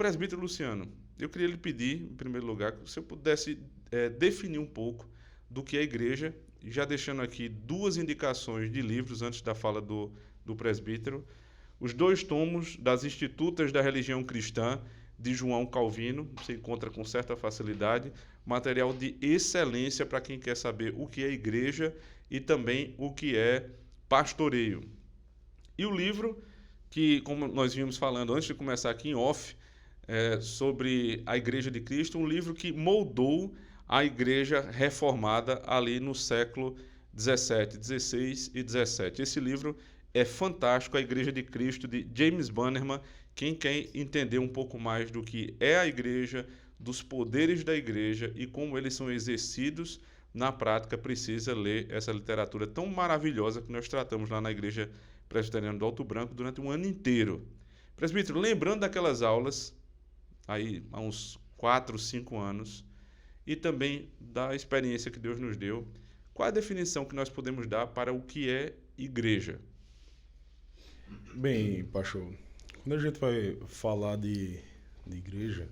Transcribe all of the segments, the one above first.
Presbítero Luciano, eu queria lhe pedir, em primeiro lugar, que você pudesse definir um pouco do que é a igreja, já deixando aqui duas indicações de livros antes da fala do presbítero. Os 2 tomos das Institutas da Religião Cristã, de João Calvino, você encontra com certa facilidade, material de excelência para quem quer saber o que é igreja e também o que é pastoreio. E o livro que, como nós vimos falando antes de começar aqui em off, sobre a Igreja de Cristo, um livro que moldou a Igreja reformada ali no século 17, 16 e 17. Esse livro é fantástico, A Igreja de Cristo, de James Bannerman. Quem quer entender um pouco mais do que é a igreja, dos poderes da igreja e como eles são exercidos na prática, precisa ler essa literatura tão maravilhosa que nós tratamos lá na Igreja Presbiteriana do Alto Branco durante um ano inteiro. Presbítero, lembrando daquelas aulas, aí há uns 4, 5 anos, e também da experiência que Deus nos deu, qual a definição que nós podemos dar para o que é igreja? Bem, pastor, quando a gente vai falar de igreja,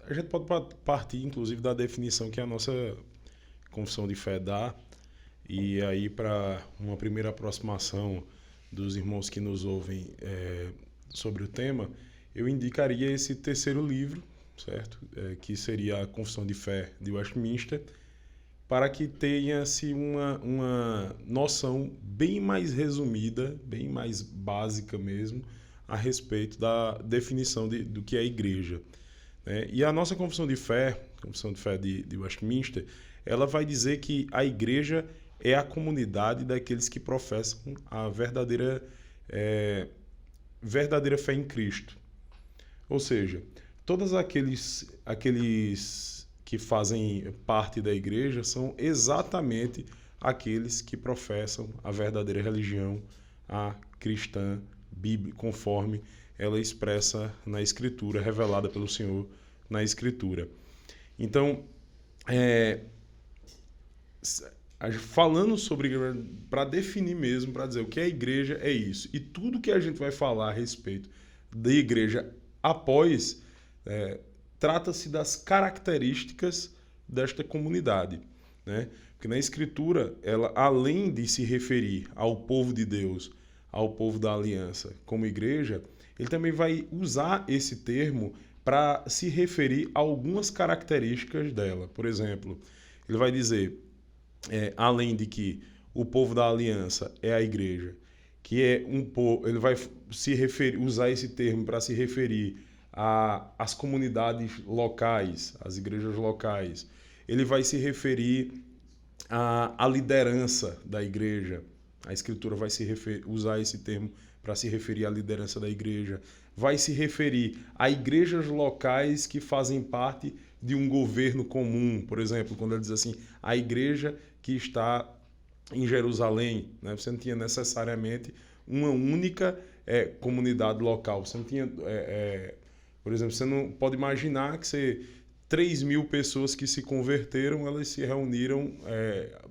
a gente pode partir, inclusive, da definição que a nossa confissão de fé dá, e aí, para uma primeira aproximação dos irmãos que nos ouvem sobre o tema, eu indicaria esse terceiro livro, certo? Que seria a Confissão de Fé de Westminster, para que tenha-se uma noção bem mais resumida, bem mais básica mesmo, a respeito da definição do que é a igreja. E a nossa Confissão de Fé de Westminster, ela vai dizer que a igreja é a comunidade daqueles que professam a verdadeira fé em Cristo. Ou seja, todos aqueles que fazem parte da igreja são exatamente aqueles que professam a verdadeira religião, a cristã bíblica, conforme ela expressa na Escritura, revelada pelo Senhor na Escritura. Então, falando sobre igreja, para definir mesmo, para dizer o que é igreja, é isso. E tudo que a gente vai falar a respeito da igreja após, trata-se das características desta comunidade, né? Porque na Escritura, ela, além de se referir ao povo de Deus, ao povo da aliança como igreja, ele também vai usar esse termo para se referir a algumas características dela. Por exemplo, ele vai dizer, além de que o povo da aliança é a igreja, que é um povo, ele vai usar esse termo para se referir às comunidades locais, às igrejas locais. Ele vai se referir à liderança da igreja. A Escritura vai usar esse termo para se referir à liderança da igreja. Vai se referir a igrejas locais que fazem parte de um governo comum. Por exemplo, quando ele diz assim, a igreja que está em Jerusalém, né? Você não tinha necessariamente uma única comunidade local. Você não tinha, por exemplo, você não pode imaginar que 3.000 pessoas que se converteram, elas se reuniram,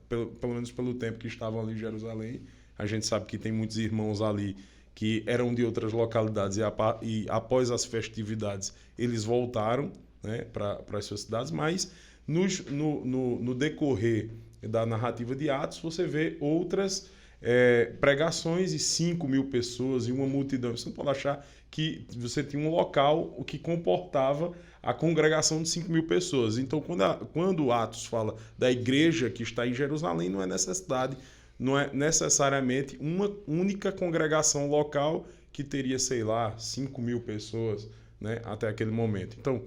pelo menos pelo tempo que estavam ali em Jerusalém. A gente sabe que tem muitos irmãos ali que eram de outras localidades e após as festividades eles voltaram, né, para as suas cidades, mas no decorrer da narrativa de Atos você vê outras pregações e 5.000 pessoas e uma multidão. Você não pode achar que você tinha um local o que comportava a congregação de 5.000 pessoas. Então, quando Atos fala da igreja que está em Jerusalém, não é necessariamente uma única congregação local que teria, 5.000 pessoas, né, até aquele momento. Então,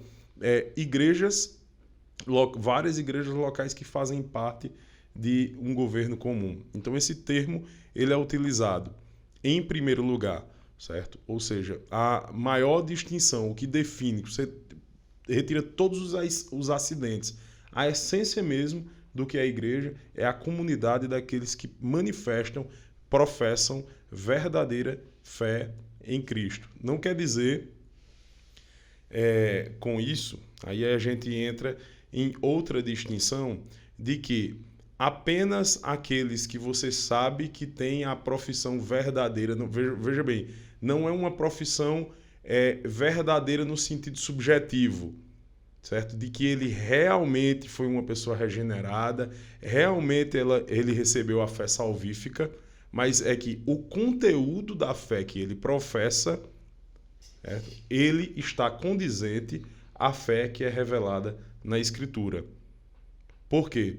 várias igrejas locais que fazem parte de um governo comum. Então, esse termo ele é utilizado em primeiro lugar, certo? Ou seja, a maior distinção, o que define, você retira todos os acidentes, a essência mesmo do que é a igreja é a comunidade daqueles que professam verdadeira fé em Cristo. Não quer dizer, com isso, aí a gente entra em outra distinção de que apenas aqueles que você sabe que têm a profissão verdadeira, veja bem, não é uma profissão é verdadeira no sentido subjetivo, certo? De que ele realmente foi uma pessoa regenerada, realmente ele recebeu a fé salvífica, mas é que o conteúdo da fé que ele professa, certo? Ele está condizente à fé que é revelada na Escritura. Por quê?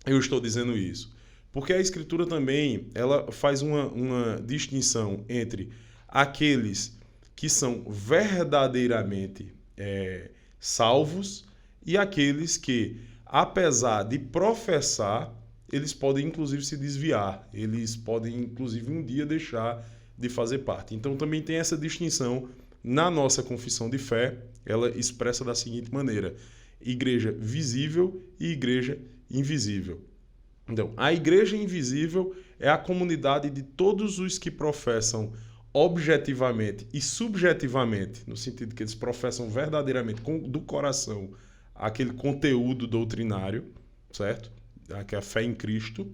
Eu estou dizendo isso? Porque a Escritura também ela faz uma distinção entre aqueles que são verdadeiramente salvos e aqueles que, apesar de professar, eles podem inclusive se desviar, eles podem inclusive um dia deixar de fazer parte. Então também tem essa distinção na nossa confissão de fé, ela expressa da seguinte maneira: igreja visível e igreja invisível. Então, a igreja invisível é a comunidade de todos os que professam objetivamente e subjetivamente, no sentido que eles professam verdadeiramente do coração aquele conteúdo doutrinário, certo? Que é a fé em Cristo,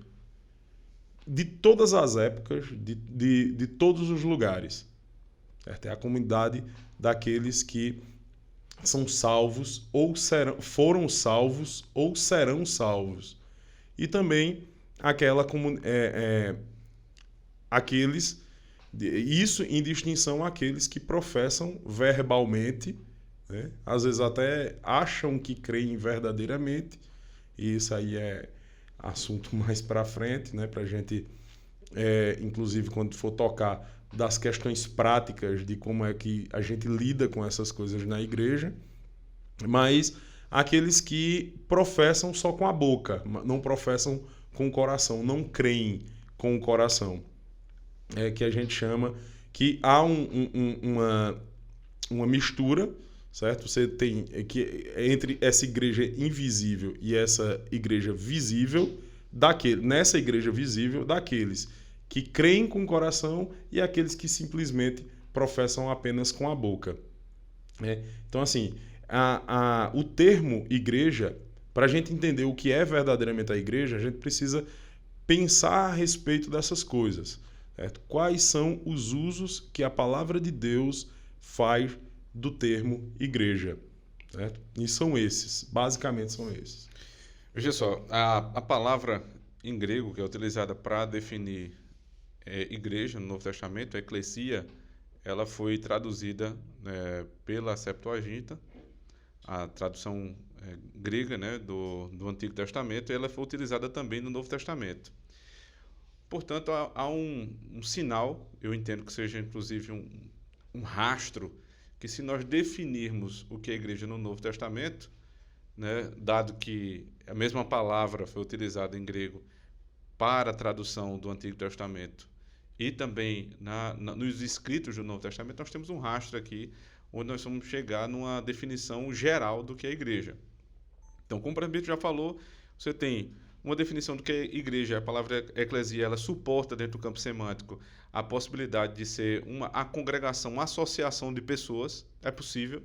de todas as épocas, de todos os lugares. Certo? É a comunidade daqueles que são salvos ou foram salvos ou serão salvos. E também aqueles, isso em distinção àqueles que professam verbalmente, né? Às vezes até acham que creem verdadeiramente, e isso aí é assunto mais para frente, né? Para a gente, inclusive quando for tocar das questões práticas de como é que a gente lida com essas coisas na igreja, mas aqueles que professam só com a boca, não professam com o coração, não creem com o coração. É que a gente chama que há uma mistura, certo? Você tem que entre essa igreja invisível e essa igreja visível, nessa igreja visível, daqueles que creem com o coração e aqueles que simplesmente professam apenas com a boca. Então, assim, o termo igreja, para a gente entender o que é verdadeiramente a igreja, a gente precisa pensar a respeito dessas coisas. Certo? Quais são os usos que a palavra de Deus faz do termo igreja? Certo? E são esses, basicamente são esses. Veja só, a palavra em grego que é utilizada para definir igreja no Novo Testamento, a eclesia, ela foi traduzida pela Septuaginta, a tradução grega, né, do Antigo Testamento, e ela foi utilizada também no Novo Testamento. Portanto, há um sinal, eu entendo que seja inclusive um rastro, que se nós definirmos o que é igreja no Novo Testamento, né, dado que a mesma palavra foi utilizada em grego para a tradução do Antigo Testamento e também nos escritos do Novo Testamento, nós temos um rastro aqui onde nós vamos chegar numa definição geral do que é igreja. Então, como o presbítero já falou, você tem uma definição do que é igreja. A palavra eclesia, ela suporta dentro do campo semântico a possibilidade de ser a congregação, uma associação de pessoas. É possível,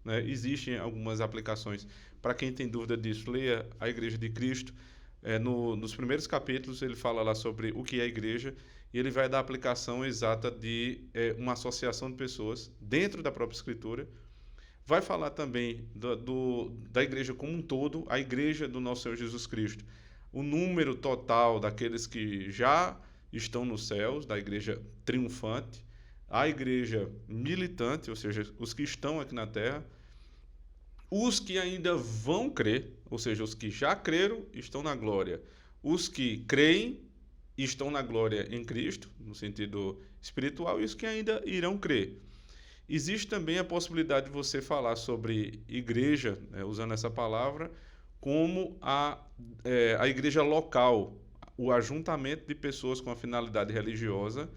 né? Existem algumas aplicações. Para quem tem dúvida disso, leia a Igreja de Cristo. Nos primeiros capítulos, ele fala lá sobre o que é a igreja e ele vai dar a aplicação exata de uma associação de pessoas dentro da própria Escritura. Vai falar também da igreja como um todo, a igreja do nosso Senhor Jesus Cristo. O número total daqueles que já estão nos céus, da igreja triunfante, a igreja militante, ou seja, os que estão aqui na terra, os que ainda vão crer, ou seja, os que já creram estão na glória, os que creem estão na glória em Cristo, no sentido espiritual, e os que ainda irão crer. Existe também a possibilidade de você falar sobre igreja, usando essa palavra, como a igreja local, o ajuntamento de pessoas com a finalidade religiosa,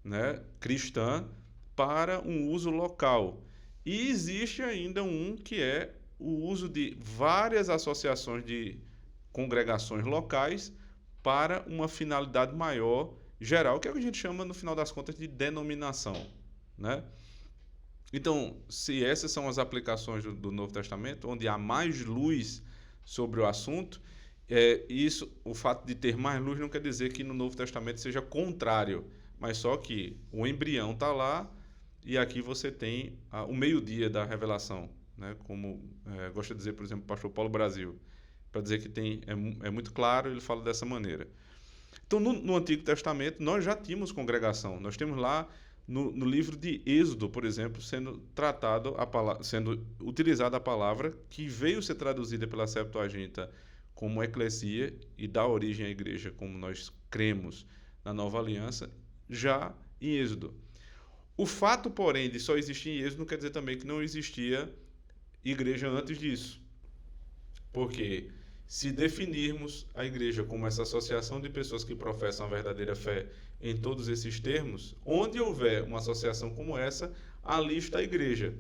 né, cristã, para um uso local. E existe ainda que é o uso de várias associações de congregações locais para uma finalidade maior, geral, que é o que a gente chama, no final das contas, de denominação, né? Então, se essas são as aplicações do Novo Testamento, onde há mais luz sobre o assunto, o fato de ter mais luz não quer dizer que no Novo Testamento seja contrário, mas só que o embrião está lá e aqui você tem o meio-dia da revelação, né? Como gosta de dizer, por exemplo, o pastor Paulo Brasil, para dizer que é muito claro, ele fala dessa maneira. Então, no Antigo Testamento, nós já tínhamos congregação. Nós temos lá no livro de Êxodo, por exemplo, sendo utilizada a palavra que veio ser traduzida pela Septuaginta como eclesia e dá origem à igreja, como nós cremos na Nova Aliança, já em Êxodo. O fato, porém, de só existir em Êxodo não quer dizer também que não existia igreja antes disso. Porque se definirmos a igreja como essa associação de pessoas que professam a verdadeira fé em todos esses termos, onde houver uma associação como essa, ali está a igreja.